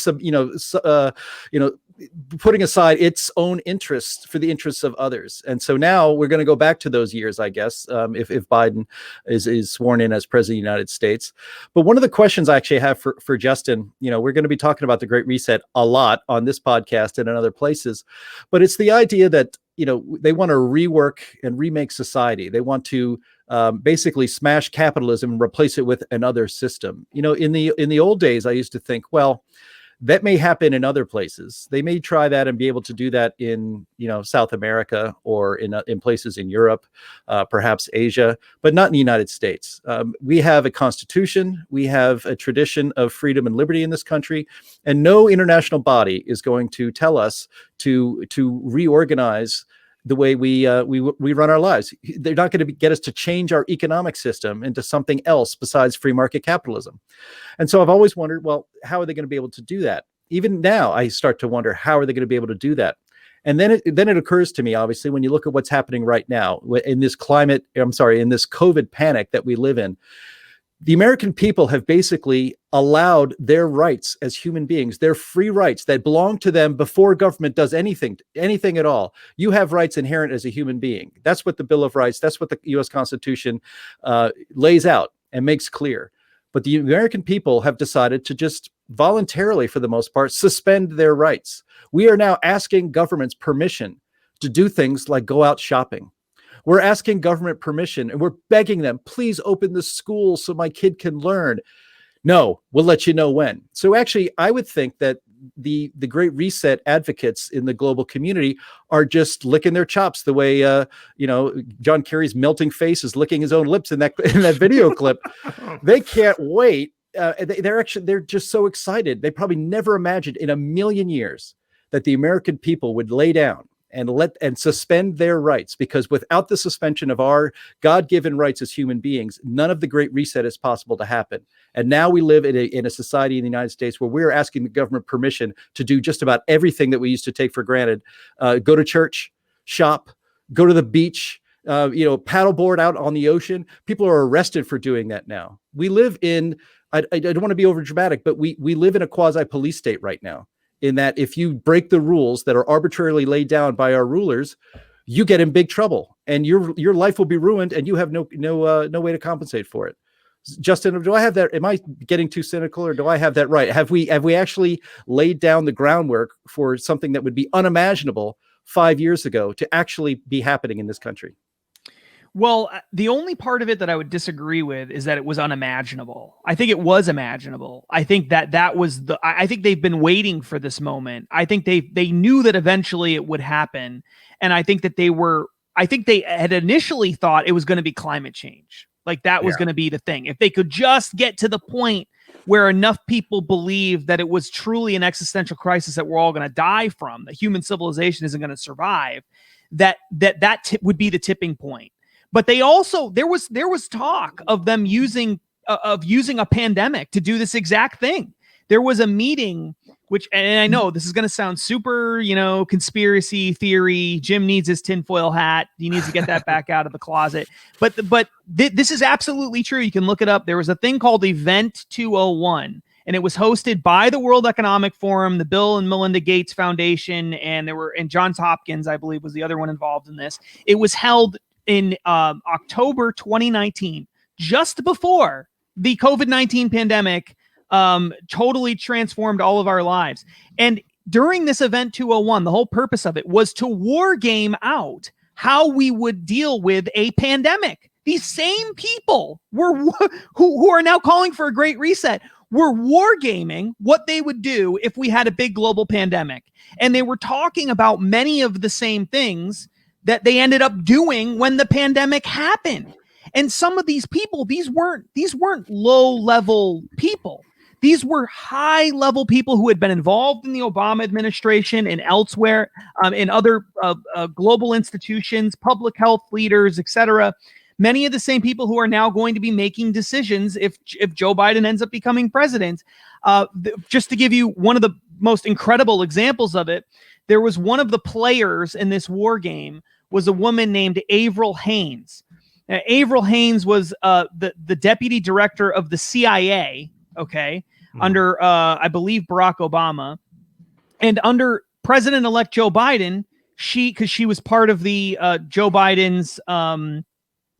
putting aside its own interests for the interests of others. And so now we're going to go back to those years, I guess, if Biden is sworn in as president of the United States. But one of the questions I actually have for Justin, we're going to be talking about the Great Reset a lot on this podcast and in other places, but it's the idea that, they want to rework and remake society. They want to basically smash capitalism and replace it with another system. In the old days, I used to think, well, that may happen in other places. They may try that and be able to do that in, South America or in places in Europe, perhaps Asia, but not in the United States. We have a constitution. We have a tradition of freedom and liberty in this country, and no international body is going to tell us to reorganize the way we run our lives. They're not going to get us to change our economic system into something else besides free market capitalism. And so I've always wondered, well, how are they going to be able to do that? Even now, I start to wonder, how are they going to be able to do that? And then it occurs to me, obviously, when you look at what's happening right now in this COVID panic that we live in, the American people have basically allowed their rights as human beings, their free rights that belong to them before government does anything at all. You have rights inherent as a human being. That's what the Bill of Rights, that's what the U.S. Constitution lays out and makes clear. But the American people have decided to just voluntarily, for the most part, suspend their rights. We are now asking governments permission to do things like go out shopping. We're asking government permission, and we're begging them, please open the school so my kid can learn. No, we'll let you know when. So actually, I would think that the Great Reset advocates in the global community are just licking their chops the way, John Kerry's melting face is licking his own lips in that video clip. They can't wait. They're just so excited. They probably never imagined in a million years that the American people would lay down and suspend their rights, because without the suspension of our God-given rights as human beings, none of the Great Reset is possible to happen. And now we live in a society in the United States where we're asking the government permission to do just about everything that we used to take for granted. Go to church, shop, go to the beach, paddleboard out on the ocean. People are arrested for doing that now. We live in, I don't want to be over dramatic, but we live in a quasi-police state right now, in that if you break the rules that are arbitrarily laid down by our rulers, you get in big trouble, and your life will be ruined, and you have no way to compensate for it. Justin, do I have that? Am I getting too cynical, or do I have that right? Have we actually laid down the groundwork for something that would be unimaginable 5 years ago to actually be happening in this country? Well, the only part of it that I would disagree with is that it was unimaginable. I think it was imaginable. I think that was I think they've been waiting for this moment. I think they knew that eventually it would happen. And I think that they had initially thought it was going to be climate change. Like that was going to be the thing. If they could just get to the point where enough people believe that it was truly an existential crisis that we're all going to die from, that human civilization isn't going to survive, that would be the tipping point. But they also, there was talk of them using a pandemic to do this exact thing. There was a meeting, which, and I know this is going to sound super, conspiracy theory. Jim needs his tinfoil hat. He needs to get that back out of the closet. But this is absolutely true. You can look it up. There was a thing called Event 201, and it was hosted by the World Economic Forum, the Bill and Melinda Gates Foundation, and Johns Hopkins, I believe, was the other one involved in this. It was held in October 2019, just before the COVID-19 pandemic totally transformed all of our lives. And during this Event 201, the whole purpose of it was to war game out how we would deal with a pandemic. These same people who are now calling for a great reset were wargaming what they would do if we had a big global pandemic. And they were talking about many of the same things that they ended up doing when the pandemic happened. And some of these people, these weren't low-level people. These were high-level people who had been involved in the Obama administration and elsewhere, in other global institutions, public health leaders, etc. Many of the same people who are now going to be making decisions if Joe Biden ends up becoming president. Just to give you one of the most incredible examples of it, there was one of the players in this war game was a woman named Avril Haines. Now, Avril Haines was the deputy director of the CIA, under, I believe, Barack Obama. And under President-elect Joe Biden, because she was part of the Joe Biden's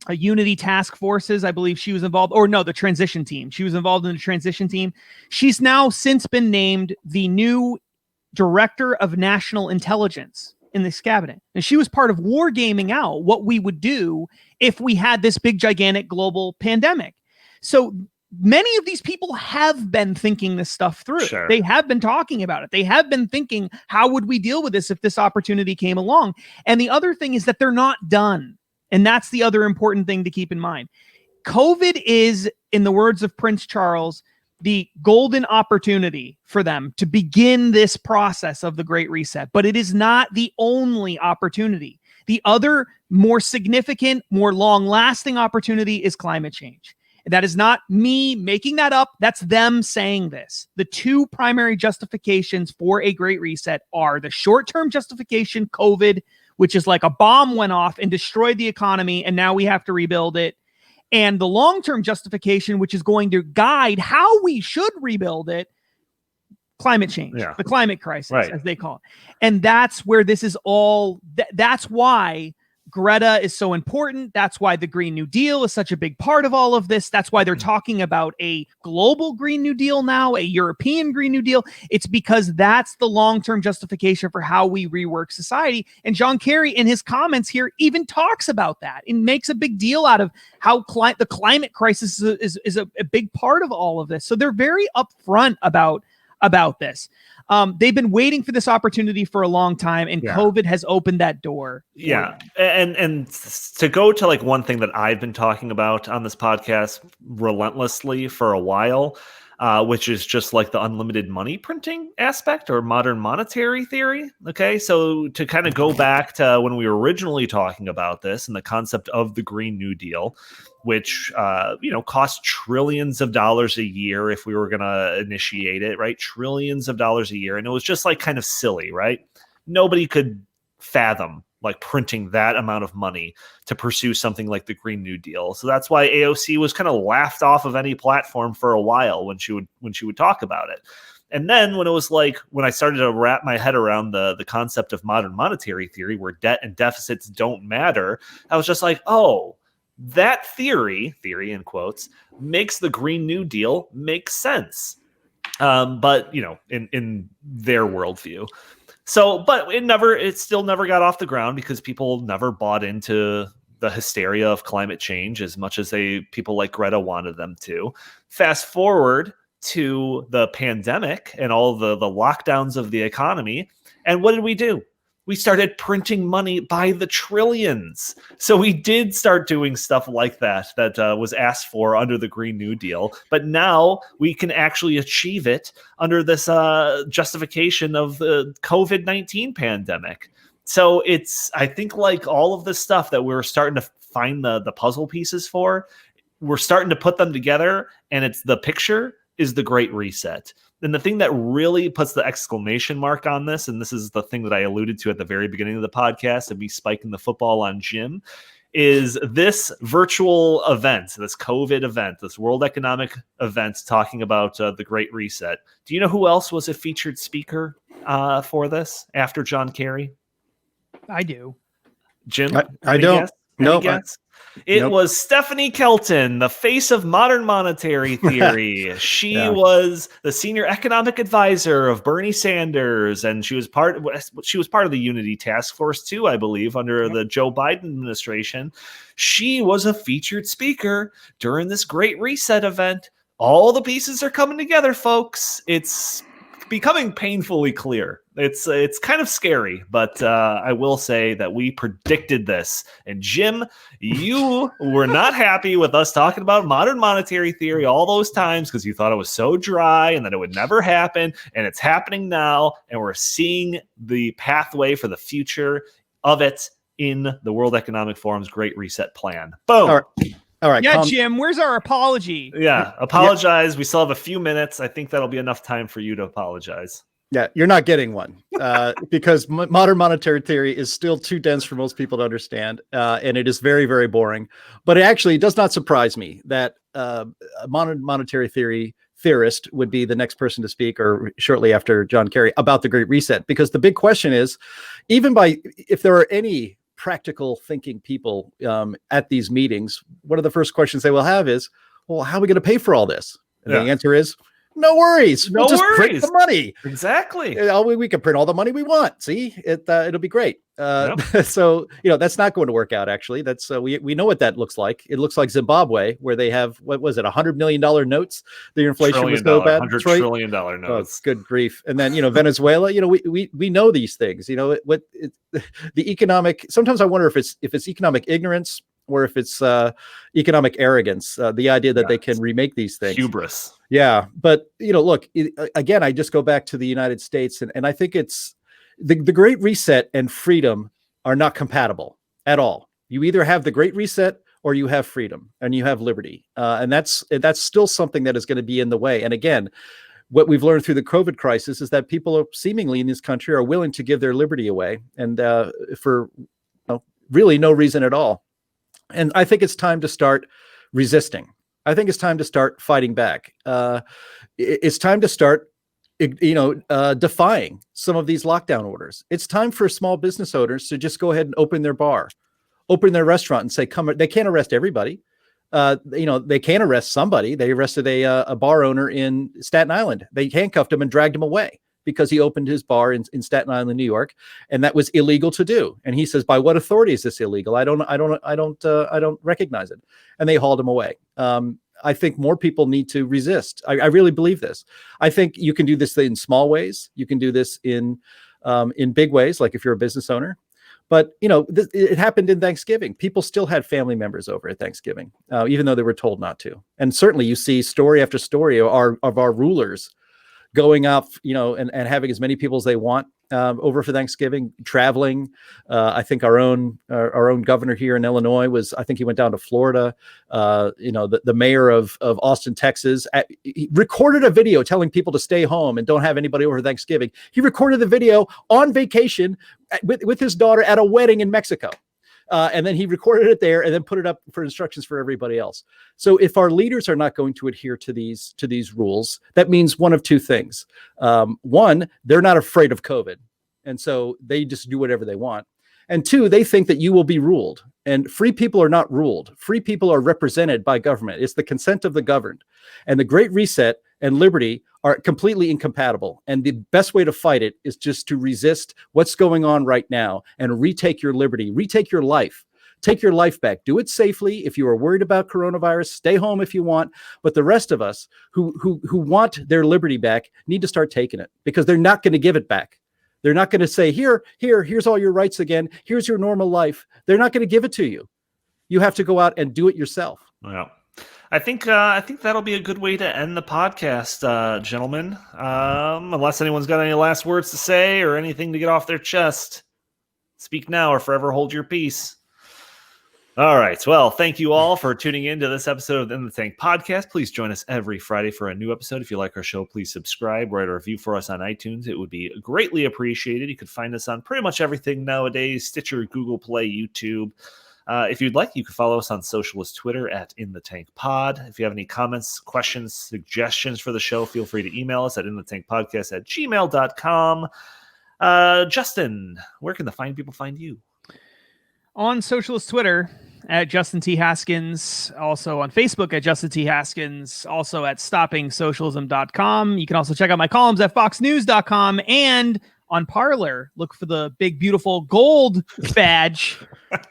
unity task forces, I believe she was involved, or no, the transition team. She was involved in the transition team. She's now since been named the new director of national intelligence in this cabinet. And she was part of wargaming out what we would do if we had this big, gigantic global pandemic. So many of these people have been thinking this stuff through. Sure. They have been talking about it. They have been thinking, how would we deal with this if this opportunity came along? And the other thing is that they're not done. And that's the other important thing to keep in mind. COVID is, in the words of Prince Charles, the golden opportunity for them to begin this process of the Great Reset. But it is not the only opportunity. The other more significant, more long-lasting opportunity is climate change. That is not me making that up. That's them saying this. The two primary justifications for a Great Reset are the short-term justification, COVID, which is like a bomb went off and destroyed the economy, and now we have to rebuild it. And the long-term justification, which is going to guide how we should rebuild it, climate change, the climate crisis, as they call it. And that's where this is all, that's why Greta is so important. That's why the Green New Deal is such a big part of all of this. That's why they're talking about a global Green New Deal now, a European Green New Deal. It's because that's the long-term justification for how we rework society. And John Kerry, in his comments here, even talks about that and makes a big deal out of how the climate crisis is a big part of all of this. So they're very upfront about this. They've been waiting for this opportunity for a long time, and COVID has opened that door. Yeah. And to go to like one thing that I've been talking about on this podcast relentlessly for a while, which is just like the unlimited money printing aspect or modern monetary theory. Okay. So to kind of go back to when we were originally talking about this and the concept of the Green New Deal, which, cost trillions of dollars a year if we were going to initiate it, right? Trillions of dollars a year. And it was just like kind of silly, right? Nobody could fathom like printing that amount of money to pursue something like the Green New Deal. So that's why AOC was kind of laughed off of any platform for a while when she would talk about it. And then when it was like, when I started to wrap my head around the concept of modern monetary theory, where debt and deficits don't matter, I was just like, oh, that theory in quotes, makes the Green New Deal make sense. But, in their worldview. So, but it still never got off the ground because people never bought into the hysteria of climate change as much as people like Greta wanted them to. Fast forward to the pandemic and all the lockdowns of the economy. And what did we do? we started printing money by the trillions. So we did start doing stuff like that was asked for under the Green New Deal. But now we can actually achieve it under this justification of the COVID-19 pandemic. So I think like all of this stuff that we're starting to find the puzzle pieces for, we're starting to put them together, and it's the picture is the Great Reset. And the thing that really puts the exclamation mark on this, and this is the thing that I alluded to at the very beginning of the podcast and me spiking the football on Jim, is this virtual event, this COVID event, this World Economic event talking about the Great Reset. Do you know who else was a featured speaker for this after John Kerry? I do. Jim? I don't. No, it was Stephanie Kelton, the face of modern monetary theory. She was the senior economic advisor of Bernie Sanders, and she was part of the Unity Task Force too, I believe, under the Joe Biden administration. She was a featured speaker during this Great Reset event. All the pieces are coming together, folks. It's becoming painfully clear. It's kind of scary, but I will say that we predicted this. And Jim, you were not happy with us talking about modern monetary theory all those times because you thought it was so dry and that it would never happen. And it's happening now, and we're seeing the pathway for the future of it in the World Economic Forum's Great Reset plan. Boom. All right. Yeah, Jim, where's our apology? Yeah, apologize. Yeah. We still have a few minutes. I think that'll be enough time for you to apologize. Yeah, you're not getting one because modern monetary theory is still too dense for most people to understand, and it is very, very boring. But it actually does not surprise me that a modern monetary theory theorist would be the next person to speak, or shortly after John Kerry, about the Great Reset. Because the big question is, if there are any practical thinking people at these meetings, one of the first questions they will have is, well, how are we going to pay for all this? And the answer is, no worries. We'll just print the money. Exactly. We can print all the money we want. See, it'll be great. So, that's not going to work out. Actually, that's we know what that looks like. It looks like Zimbabwe, where they have, what was it, $100 million notes? The inflation was so bad. $100 trillion notes. Oh, good grief. And then, Venezuela, we know these things, the economic, sometimes I wonder if it's economic ignorance or if it's economic arrogance, the idea that they can remake these things. Hubris. Yeah. But, look, again, I just go back to the United States, and I think it's the Great Reset and freedom are not compatible at all. You either have the Great Reset or you have freedom and you have liberty. And that's still something that is going to be in the way. And again, what we've learned through the COVID crisis is that people are seemingly in this country are willing to give their liberty away, and for really no reason at all. And I think it's time to start resisting. I think it's time to start fighting back. It's time to start, defying some of these lockdown orders. It's time for small business owners to just go ahead and open their bar, open their restaurant, and say, "Come." They can't arrest everybody. They can arrest somebody. They arrested a bar owner in Staten Island. They handcuffed him and dragged him away because he opened his bar in Staten Island, New York, and that was illegal to do. And he says, "By what authority is this illegal? I don't recognize it." And they hauled him away. I think more people need to resist. I really believe this. I think you can do this in small ways. You can do this in big ways, like if you're a business owner. But, it happened in Thanksgiving. People still had family members over at Thanksgiving, even though they were told not to. And certainly you see story after story of our rulers going up, and having as many people as they want over for Thanksgiving, traveling. I think our own governor here in Illinois I think he went down to Florida. The mayor of Austin, Texas, he recorded a video telling people to stay home and don't have anybody over Thanksgiving. He recorded the video on vacation with his daughter at a wedding in Mexico. And then he recorded it there and then put it up for instructions for everybody else. So if our leaders are not going to adhere to these rules, that means one of two things. One, they're not afraid of COVID, and so they just do whatever they want. And two, they think that you will be ruled. And free people are not ruled. Free people are represented by government. It's the consent of the governed. And the Great Reset and liberty are completely incompatible. And the best way to fight it is just to resist what's going on right now and retake your liberty, retake your life, take your life back. Do it safely. If you are worried about coronavirus, stay home if you want. But the rest of us who want their liberty back need to start taking it, because they're not going to give it back. They're not going to say, here's all your rights again. Here's your normal life. They're not going to give it to you. You have to go out and do it yourself. Well, I think that'll be a good way to end the podcast, gentlemen. Unless anyone's got any last words to say or anything to get off their chest, speak now or forever hold your peace. All right. Well, thank you all for tuning in to this episode of the In the Tank podcast. Please join us every Friday for a new episode. If you like our show, please subscribe, write a review for us on iTunes. It would be greatly appreciated. You could find us on pretty much everything nowadays: Stitcher, Google Play, YouTube. If you'd like, you can follow us on Socialist Twitter at In the Tank Pod. If you have any comments, questions, suggestions for the show, feel free to email us at inthetankpodcast@gmail.com. Justin, where can the fine people find you? On Socialist Twitter at Justin T. Haskins, also on Facebook at Justin T. Haskins, also at stoppingsocialism.com. You can also check out my columns at foxnews.com and on Parler. Look for the big, beautiful gold badge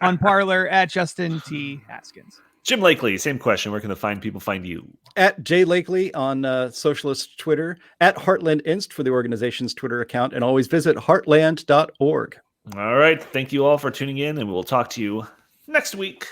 on Parler at Justin T. Haskins. Jim Lakely, same question. Where can the fine people find you? At J Lakely on Socialist Twitter, at Heartland Inst for the organization's Twitter account, and always visit heartland.org. All right. Thank you all for tuning in, and we'll talk to you next week.